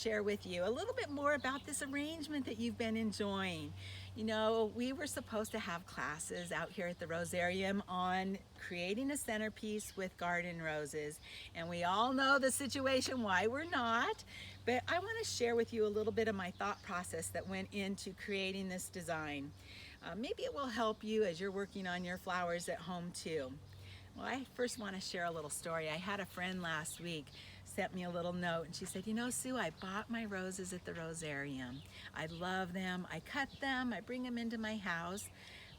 Share with you a little bit more about this arrangement that you've been enjoying. You know, we were supposed to have classes out here at the Rosarium on creating a centerpiece with garden roses, and we all know the situation why we're not, but I want to share with you a little bit of my thought process that went into creating this design. Maybe it will help you as you're working on your flowers at home too. Well, I first want to share a little story. I had a friend last week sent me a little note and she said, you know, Sue, I bought my roses at the Rosarium. I love them. I cut them. I bring them into my house.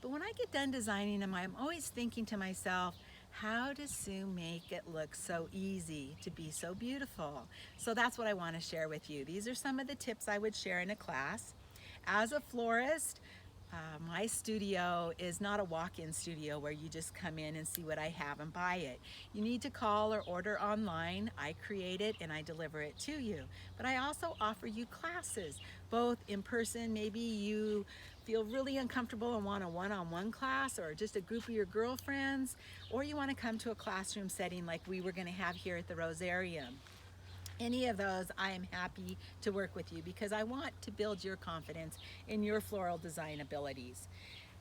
But when I get done designing them, I'm always thinking to myself, how does Sue make it look so easy to be so beautiful? So that's what I want to share with you. These are some of the tips I would share in a class. As a florist, my studio is not a walk-in studio where you just come in and see what I have and buy it. You need to call or order online. I create it and I deliver it to you. But I also offer you classes, both in person. Maybe you feel really uncomfortable and want a one-on-one class or just a group of your girlfriends, or you want to come to a classroom setting like we were going to have here at the Rosarium. Any of those, I am happy to work with you because I want to build your confidence in your floral design abilities.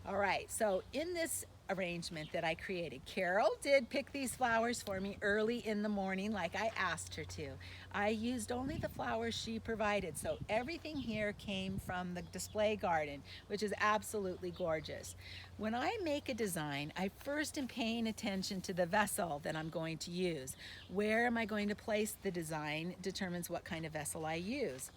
All right, so in this arrangement that I created, Carol did pick these flowers for me early in the morning like I asked her to. I used only the flowers she provided, so everything here came from the display garden, which is absolutely gorgeous. When I make a design, I first am paying attention to the vessel that I'm going to use. Where am I going to place the design determines what kind of vessel I use.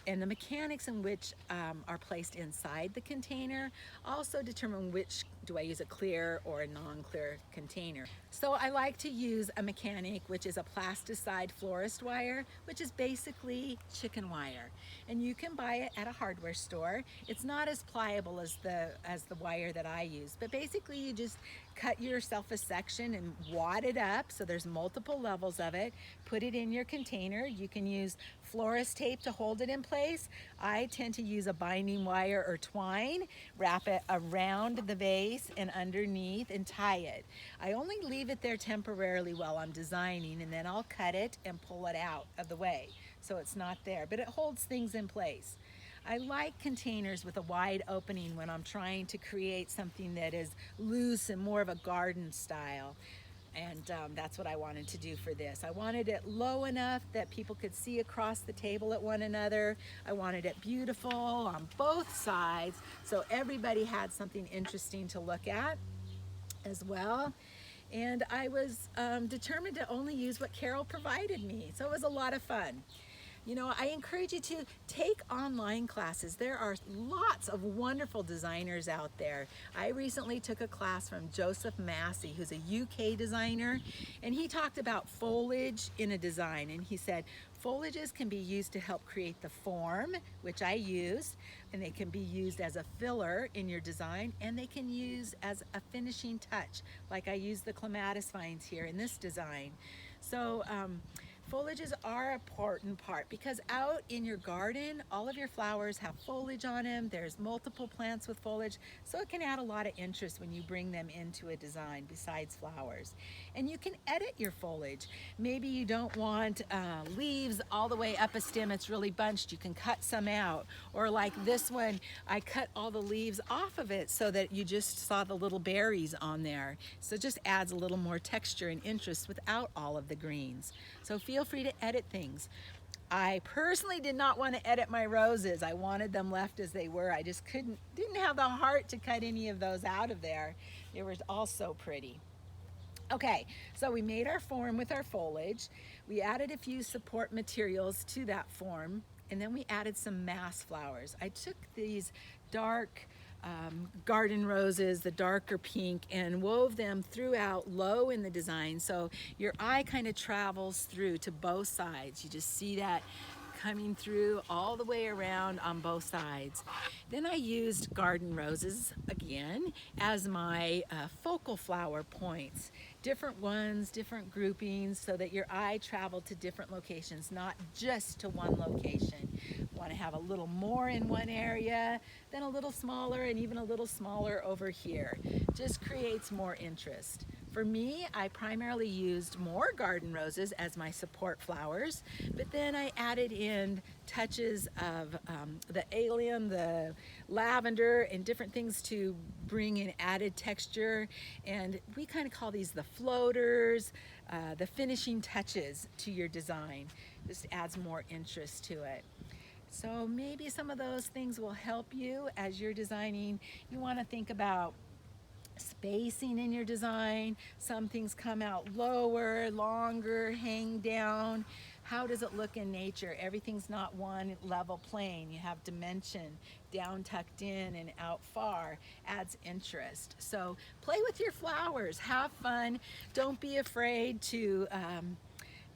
And the mechanics in which are placed inside the container also determine which, do I use a clear or a non-clear container. So I like to use a mechanic, which is a plasticide florist wire, which is basically chicken wire. And you can buy it at a hardware store. It's not as pliable as the wire that I use, but basically you just cut yourself a section and wad it up so there's multiple levels of it. Put it in your container. You can use florist tape to hold it in place. I tend to use a binding wire or twine, wrap it around the vase and underneath and tie it. I only leave it there temporarily while I'm designing, and then I'll cut it and pull it out of the way so it's not there, but it holds things in place. I like containers with a wide opening when I'm trying to create something that is loose and more of a garden style. And that's what I wanted to do for this. I wanted it low enough that people could see across the table at one another. I wanted it beautiful on both sides, so everybody had something interesting to look at as well. And I was determined to only use what Carol provided me, so it was a lot of fun. You know, I encourage you to take online classes. There are lots of wonderful designers out there. I recently took a class from Joseph Massey, who's a UK designer, and he talked about foliage in a design, and he said, foliages can be used to help create the form, which I use, and they can be used as a filler in your design, and they can use as a finishing touch, like I use the clematis vines here in this design. So, foliages are an important part because out in your garden, all of your flowers have foliage on them. There's multiple plants with foliage, so it can add a lot of interest when you bring them into a design besides flowers. And you can edit your foliage. Maybe you don't want leaves all the way up a stem, it's really bunched. You can cut some out. Or like this one, I cut all the leaves off of it so that you just saw the little berries on there. So it just adds a little more texture and interest without all of the greens. So feel free to edit things. I personally did not want to edit my roses. I wanted them left as they were. I just didn't have the heart to cut any of those out of there. They were all so pretty. Okay, so we made our form with our foliage. We added a few support materials to that form, and then we added some mass flowers. I took these dark garden roses, the darker pink, and wove them throughout low in the design so your eye kind of travels through to both sides. You just see that coming through all the way around on both sides. Then I used garden roses again as my focal flower points. Different ones, different groupings, so that your eye traveled to different locations, not just to one location. Want to have a little more in one area, then a little smaller, and even a little smaller over here. Just creates more interest. For me, I primarily used more garden roses as my support flowers, but then I added in touches of the allium, the lavender, and different things to bring in added texture. And we kind of call these the floaters, the finishing touches to your design. Just adds more interest to it. So maybe some of those things will help you as you're designing. You want to think about spacing in your design. Some things come out lower, longer, hang down. How does it look in nature? Everything's not one level plane. You have dimension, down tucked in and out far, adds interest. So play with your flowers, have fun. Don't be afraid to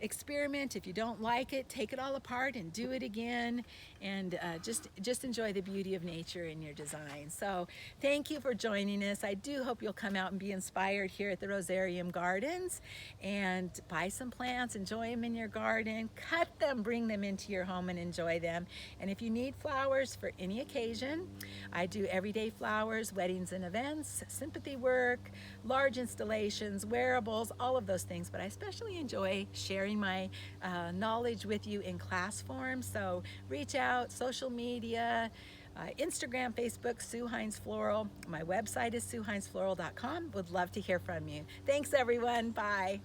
experiment. If you don't like it, take it all apart and do it again, and just enjoy the beauty of nature in your design. So thank you for joining us. I do hope you'll come out and be inspired here at the Rosarium Gardens and buy some plants, enjoy them in your garden, cut them, bring them into your home and enjoy them. And if you need flowers for any occasion, I do everyday flowers, weddings and events, sympathy work, large installations, wearables, all of those things, but I especially enjoy sharing my knowledge with you in class form. So reach out, social media, Instagram, Facebook, Sue Hines Floral. My website is SueHinesFloral.com. Would love to hear from you. Thanks everyone, bye.